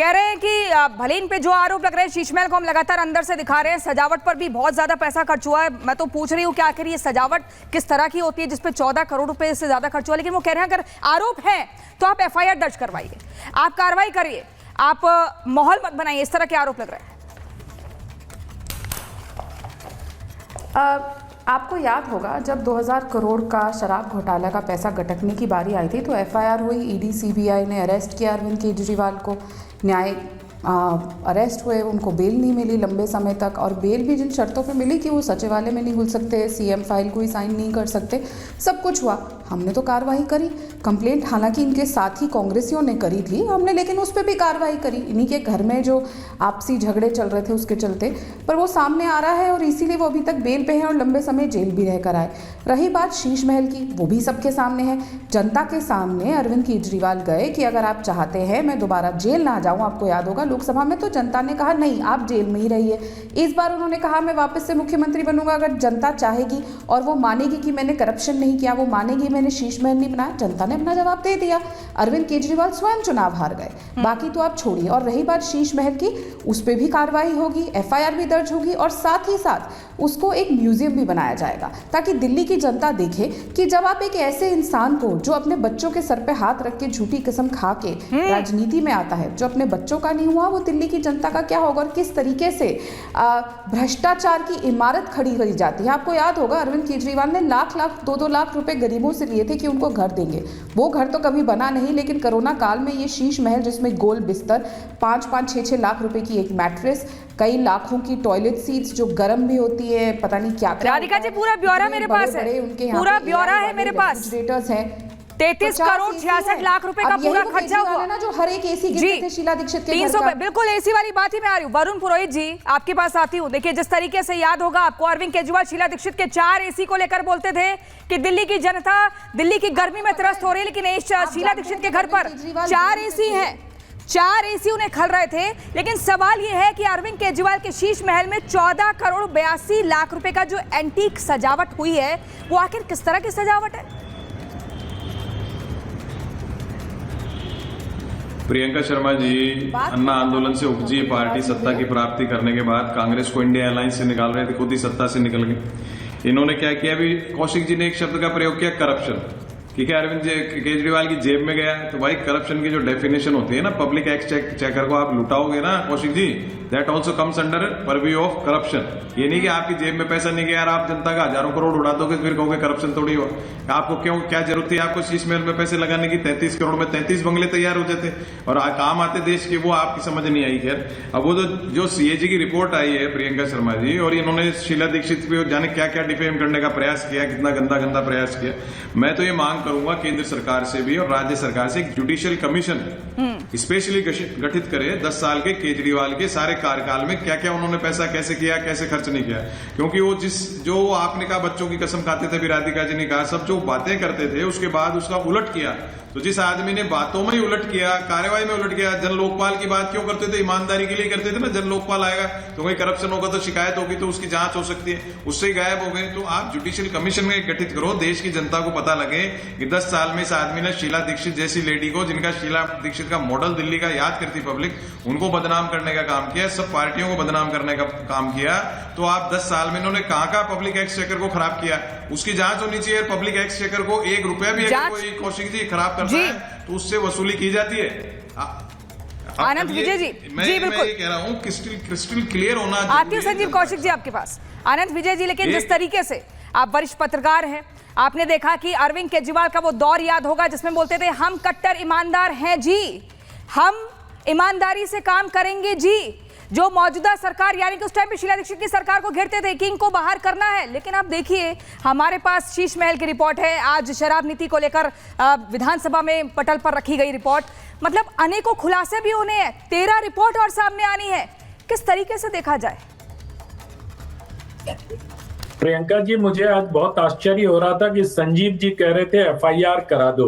कह रहे हैं कि भले इन पे जो आरोप लग रहे हैं, शीश महल को हम लगातार अंदर से दिखा रहे हैं, सजावट पर भी बहुत ज्यादा पैसा खर्च हुआ है। मैं तो पूछ रही हूँ कि आखिर ये सजावट किस तरह की होती है जिसपे 14 करोड़ रुपए से ज्यादा खर्च हुआ। लेकिन वो कह रहे हैं अगर आरोप है तो आप FIR दर्ज करवाइए, आप कार्रवाई करिए, आप माहौल मत बनाइए। इस तरह के आरोप लग रहे हैं। आपको याद होगा जब 2000 करोड़ का शराब घोटाला का पैसा गटकने की बारी आई थी तो FIR हुई, ED CBI ने अरेस्ट किया अरविंद केजरीवाल को, न्याय अरेस्ट हुए, उनको बेल नहीं मिली लंबे समय तक, और बेल भी जिन शर्तों पे मिली कि वो सचिवालय में नहीं घुल सकते, CM फाइल को ही साइन नहीं कर सकते, सब कुछ हुआ। हमने तो कार्रवाई करी, कंप्लेंट हालांकि इनके साथ ही कांग्रेसियों ने करी थी हमने, लेकिन उस पर भी कार्रवाई करी। इन्हीं के घर में जो आपसी झगड़े चल रहे थे उसके चलते, पर वो सामने आ रहा है और इसीलिए वो अभी तक बेल पे हैं और लंबे समय जेल भी रह कर आए। रही बात शीश महल की, वो भी सबके सामने है, जनता के सामने अरविंद केजरीवाल गए कि अगर आप चाहते हैं मैं दोबारा जेल ना जाऊं। आपको याद होगा लोकसभा में तो जनता ने कहा नहीं आप जेल में ही रहिए। इस बार उन्होंने कहा मैं वापस से मुख्यमंत्री बनूंगा अगर जनता चाहेगी और वो मानेगी कि मैंने करप्शन नहीं किया, वो मानेगी मैंने शीश महल नहीं बनाया। जनता ने अपना जवाब दे दिया, अरविंद केजरीवाल स्वयं चुनाव हार गए। बाकी तो आप छोड़िए। और रही बात शीश महल की, उस पर भी कार्रवाई होगी, FIR भी दर्ज होगी और साथ ही साथ उसको एक म्यूजियम भी बनाया जाएगा ताकि दिल्ली की जनता देखे कि जब आप एक ऐसे इंसान को जो अपने बच्चों के सर पे हाथ रख के झूठी कसम खा के राजनीति में आता है, जो अपने बच्चों का नहीं हुआ वो दिल्ली की जनता का क्या होगा, और किस तरीके से भ्रष्टाचार की इमारत खड़ी करी जाती है। आपको याद होगा अरविंद केजरीवाल ने लाख 2-2 लाख रुपए गरीबों से लिए थे कि उनको घर देंगे, वो घर तो कभी बना नहीं, लेकिन कोरोना काल में ये शीश महल जिसमें गोल बिस्तर, 5-5, 6-6 लाख रुपए की एक मैट्रेस, कई लाखों की टॉयलेट सीट्स जो गर्म भी होती है, पता नहीं क्या। राधिका जी पूरा ब्यौरा मेरे पास है, पूरा ब्यौरा है मेरे पास। रेफ्रिजरेटर्स हैं, 33 करोड़ 66 लाख रुपए का पूरा खर्चा हुआ ना, जो हर एक AC गिरते थे शीला दीक्षित के 300 पे। बिल्कुल AC वाली बात ही मैं आ रही हूँ। वरुण पुरोहित जी आपके पास आती हूँ। देखिए जिस तरीके से याद होगा आपको अरविंद केजरीवाल शीला दीक्षित के 4 AC को लेकर बोलते थे कि दिल्ली की जनता दिल्ली की गर्मी में त्रस्त हो रही है, लेकिन शीला दीक्षित के घर पर 4 AC हैं, 4 AC उन्हें खल रहे थे। लेकिन सवाल यह है कि अरविंद केजरीवाल के शीश महल में 14 करोड़ 82 लाख रुपए का जो एंटीक सजावट हुई है वो आखिर किस तरह की सजावट है? प्रियंका शर्मा जी, अन्ना आंदोलन से उपजी पार्टी सत्ता की प्राप्ति करने के बाद कांग्रेस को इंडिया अलायंस से निकाल रहे थे, खुद ही सत्ता से निकल गए। इन्होंने क्या किया, अभी कौशिक जी ने एक शब्द का प्रयोग किया, करप्शन। ठीक है, अरविंद केजरीवाल की जेब में गया तो भाई करप्शन की जो डेफिनेशन होती है ना, पब्लिक एक्सचेकर को आप लुटाओगे ना Kaushik ji, that also comes under purview of corruption. ये नहीं कि आपकी जेब में पैसा नहीं गया और आप जनता का हजारों करोड़ उड़ा दोगे फिर कहोगे करप्शन थोड़ी हो। आपको क्यों क्या जरूरत थी आपको शीश महल में पैसे लगाने की? 33 करोड़ में 33 बंगले तैयार हो जाते और काम आते देश के, वो आपकी समझ नहीं आई। खैर, अब वो जो CAG की रिपोर्ट आई है प्रियंका शर्मा जी, और इन्होंने शीला दीक्षित पे जाने क्या क्या डिफेम करने का प्रयास किया, कितना गंदा गंदा प्रयास किया। मैं तो ये मांग करूंगा केंद्र सरकार से भी और राज्य सरकार से एक जुडिशियल कमीशन स्पेशली गठित करे 10 साल के केजरीवाल के सारे कार्यकाल में क्या क्या उन्होंने पैसा कैसे किया, कैसे खर्च नहीं किया। क्योंकि वो जो आपने कहा बच्चों की कसम खाते थे, भी राधिका जी ने कहा, सब जो बातें करते थे उसके बाद उसका उलट किया। तो जिस आदमी ने बातों में ही उलट किया, कार्रवाई में उलट किया, जन लोकपाल की बात क्यों करते थे? ईमानदारी के लिए करते थे ना। जन लोकपाल आएगा तो कोई करप्शन होगा तो शिकायत होगी तो उसकी जांच हो सकती है, उससे ही गायब हो गए। तो आप जुडिशियल कमीशन में गठित करो, देश की जनता को पता लगे कि 10 साल में इस आदमी ने शीला दीक्षित जैसी लेडी को, जिनका शीला दीक्षित का मॉडल दिल्ली का याद करती पब्लिक, उनको बदनाम करने का काम किया, सब पार्टियों को बदनाम करने का काम किया। तो आप 10 साल में इन्होंने कहां पब्लिक एक्सचेकर को खराब किया, उसकी जांच होनी चाहिए। पब्लिक एक्सचेकर को 1 रुपया भी अगर कोई कौशिक जी खराब करता है तो उससे वसूली की जाती है। आनंद विजय जी, जी बिल्कुल, मैं ये कह रहा हूँ क्रिस्टल क्लियर होना आती है। संजीव कौशिक जी आपके पास। आनंद विजय जी, लेकिन जिस तरीके से आप वरिष्ठ पत्रकार हैं, आपने देखा कि अरविंद केजरीवाल का वो दौर याद होगा जिसमें बोलते थे हम कट्टर ईमानदार हैं जी, हम ईमानदारी से काम करेंगे जी। जो मौजूदा सरकार यानी कि उस टाइम पे शीला दीक्षित की सरकार को घेरते थे कि इनको बाहर करना है, लेकिन अब देखिए हमारे पास शीश महल की रिपोर्ट है, आज शराब नीति को लेकर विधानसभा में पटल पर रखी गई रिपोर्ट, मतलब अनेकों खुलासे भी होने हैं, 13 रिपोर्ट और सामने आनी है। किस तरीके से देखा जाए? प्रियंका जी, मुझे आज बहुत आश्चर्य हो रहा था कि संजीव जी कह रहे थे एफआईआर करा दो।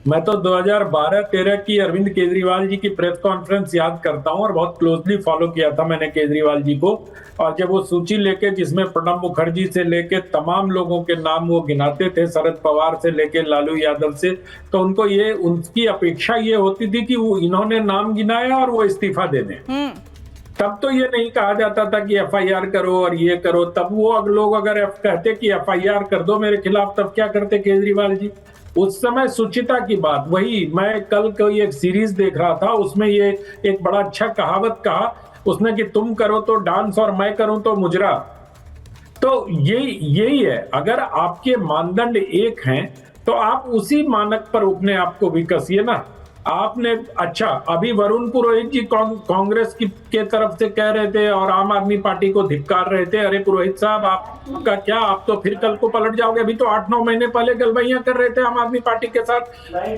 मैं तो 2012-13 की अरविंद केजरीवाल जी की प्रेस कॉन्फ्रेंस याद करता हूं और बहुत क्लोजली फॉलो किया था मैंने केजरीवाल जी को। और जब वो सूची लेके, जिसमें प्रणब मुखर्जी से लेके तमाम लोगों के नाम वो गिनाते थे, शरद पवार से लेके लालू यादव से, तो उनको ये, उनकी अपेक्षा ये होती थी कि वो इन्होंने नाम गिनाया और वो इस्तीफा दे दें। तब तो ये नहीं कहा जाता था कि एफआईआर करो और ये करो। तब वो लोग अगर कहते कि एफआईआर कर दो मेरे खिलाफ, तब क्या करते केजरीवाल जी? उस समय सुचिता की बात, वही मैं कल कोई एक सीरीज देख रहा था, उसमें ये एक बड़ा अच्छा कहावत कहा उसने कि तुम करो तो डांस और मैं करूं तो मुजरा। तो यही है, अगर आपके मानदंड एक हैं तो आप उसी मानक पर अपने आप को विकसिए ना। आपने, अच्छा, अभी वरुण पुरोहित जी कांग्रेस के तरफ से कह रहे थे और आम आदमी पार्टी को धिक्कार रहे थे। अरे पुरोहित साहब, आपका क्या, आप तो फिर कल को पलट जाओगे। अभी तो 8-9 महीने पहले गलबैया कर रहे थे आम आदमी पार्टी के साथ,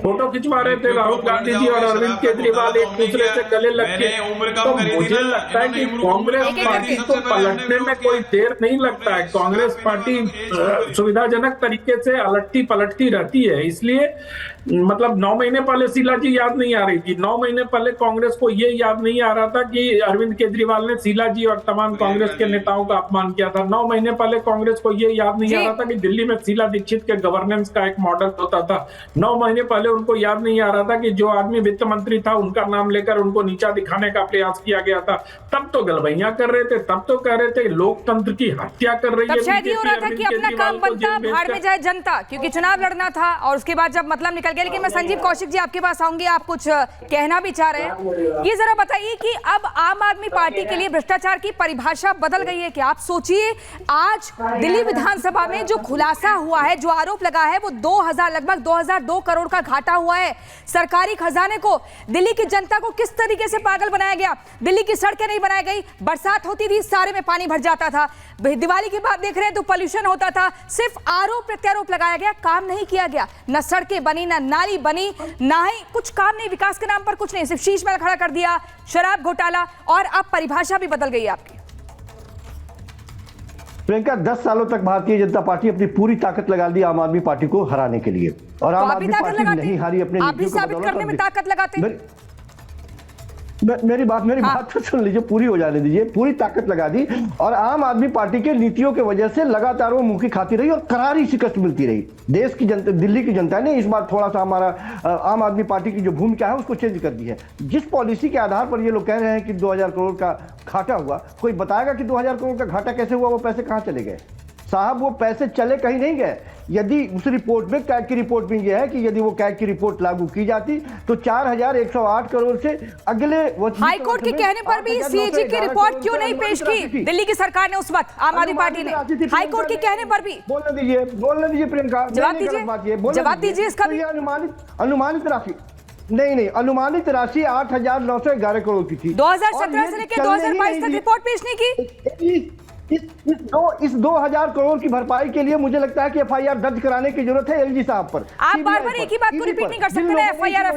फोटो खिंचवा रहे थे राहुल गांधी जी और अरविंद केजरीवाल एक दूसरे से गले लग के। तो मुझे लगता है कि कांग्रेस पार्टी को पलटने में कोई देर नहीं लगता है। कांग्रेस पार्टी सुविधाजनक तरीके से अलटती पलटती रहती है। इसलिए मतलब 9 महीने पहले शीला जी याद नहीं आ रही थी, 9 महीने पहले कांग्रेस को ये याद नहीं आ रहा था कि अरविंद केजरीवाल ने शीला जी और तमाम कांग्रेस के नेताओं का अपमान किया था। 9 महीने पहले कांग्रेस को ये याद नहीं आ रहा था कि दिल्ली में शीला दीक्षित के गवर्नेंस का एक मॉडल होता था। 9 महीने पहले उनको याद नहीं आ रहा था कि जो आदमी वित्त मंत्री था उनका नाम लेकर उनको नीचा दिखाने का प्रयास किया गया था। तब तो गलबैया कर रहे थे, तब तो कह रहे थे लोकतंत्र की हत्या कर रही है। तब शायद ये हो रहा था कि अपना काम बनता, भाड़ में जाए जनता, क्योंकि चुनाव लड़ना था और उसके बाद जब मतलब निकल गया। लेकिन मैं संजीव कौशिक जी आपके पास आऊंगी, आप कुछ कहना भी चाह रहे हैं। ये जरा बताइए कि अब आम आदमी पार्टी के लिए भ्रष्टाचार की परिभाषा बदल गई है क्या? आप सोचिए, आज दिल्ली विधानसभा में जो खुलासा हुआ है, जो आरोप लगा है, वो लगभग 2002 करोड़ का घाटा हुआ है सरकारी खजाने को। दिल्ली की जनता को किस तरीके से पागल बनाया गया। दिल्ली की सड़कें नहीं बनाई गई, बरसात होती थी सारे में पानी भर जाता था। दिवाली की बात देख रहे हैं तो पोल्यूशन होता था। सिर्फ आरोप प्रत्यारोप लगाया गया, काम नहीं किया गया। न सड़कें बनी, न नाली बनी, ना ही कुछ काम नहीं, विकास के नाम पर कुछ नहीं, सिर्फ शीश महल खड़ा कर दिया, शराब घोटाला। और अब परिभाषा भी बदल गई आपकी। प्रियंका, 10 सालों तक भारतीय जनता पार्टी अपनी पूरी ताकत लगा दी आम आदमी पार्टी को हराने के लिए, और आम आदमी पार्टी नहीं हारी अपने आप भी साबित करने में ताकत लगाते। मेरी बात तो सुन लीजिए, पूरी हो जाने दीजिए। पूरी ताकत लगा दी और आम आदमी पार्टी के नीतियों की वजह से लगातार वो मुंह की खाती रही और करारी शिकस्त मिलती रही। देश की जनता, दिल्ली की जनता ने इस बार थोड़ा सा हमारा आम आदमी पार्टी की जो भूमिका है उसको चेंज कर दी है। जिस पॉलिसी के आधार पर ये लोग कह रहे हैं कि 2000 करोड़ का घाटा हुआ, कोई बताएगा कि 2000 करोड़ का घाटा कैसे हुआ, वो पैसे कहाँ चले गए? साहब, वो पैसे चले कहीं नहीं गए। यदि उस रिपोर्ट में, कैग की रिपोर्ट में यह है कि यदि वो कैग की रिपोर्ट लागू की जाती तो 4108 करोड़ से अगले हाई कोर्ट के कहने पर भी सीएजी की रिपोर्ट क्यों नहीं पेश की दिल्ली की सरकार ने उस वक्त, आम आदमी पार्टी ने? हाई कोर्ट के कहने पर भी बोलने दीजिए प्रियंका, जवाब दीजिए इसका भी। अनुमानित राशि नहीं, अनुमानित राशि 8911 करोड़ की थी। 2017 से लेकर 2022 तक रिपोर्ट पेश नहीं की। इस 2000 करोड़ की भरपाई के लिए मुझे लगता है कि एफआईआर दर्ज कराने की जरूरत है एलजी साहब पर। आप बार-बार एक ही बात को रिपीट नहीं कर सकते ना। एफआईआर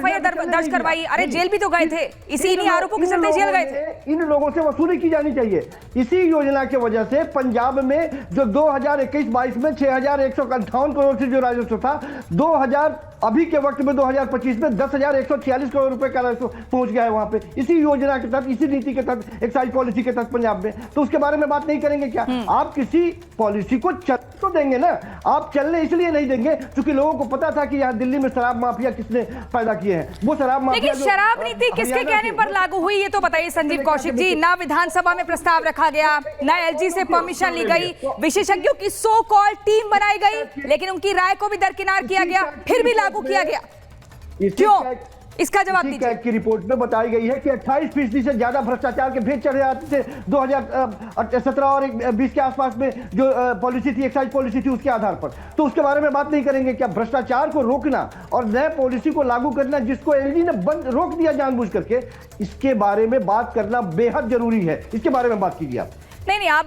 दर्ज करवाई, अरे जेल भी तो गए थे, इन्हीं आरोपों के चलते जेल गए थे। इन लोगों से वसूली की जानी चाहिए। इसी योजना की वजह से पंजाब में जो 2021-22 में 6158 करोड़ से जो राजस्व था, 2000 अभी के वक्त में 2025 में 10,146 करोड़ रुपए का राजस्व पहुंच गया है वहां पे, इसी योजना के तहत, इसी नीति के तहत, एक्साइज पॉलिसी के तहत पंजाब में। तो उसके बारे में बात नहीं करेंगे क्या? आप किसी पॉलिसी को चल तो देंगे ना, आप चलने इसलिए नहीं देंगे क्योंकि लोगों को पता था कि यहाँ दिल्ली में शराब माफिया किसने पैदा किए हैं। वो शराब माफिया, लेकिन शराब नीति किसके कहने पर लागू हुई ये तो बताइए संजीव कौशिक जी। ना विधानसभा में प्रस्ताव रखा गया, ना एलजी से परमिशन ली गई, विशेषज्ञों की सो कॉल्ड टीम बनाई गई, लेकिन उनकी राय को भी दरकिनार किया गया, फिर भी लागू किया गया। क्यों? इसका जवाब दीजिए। कैग की रिपोर्ट में बताई गई है कि 28% से ज्यादा भ्रष्टाचार के भेद चढ़े जाते थे 2017 और 20 के आसपास में जो पॉलिसी थी, एक्साइज पॉलिसी थी, उसके आधार पर। तो उसके बारे में बात नहीं करेंगे क्या? भ्रष्टाचार को रोकना और नए पॉलिसी को लागू करना, जिसको एलजी ने बंद रोक दिया जानबूझ करके, इसके बारे में बात करना बेहद जरूरी है। इसके बारे में बात कीजिए आप। नहीं, आप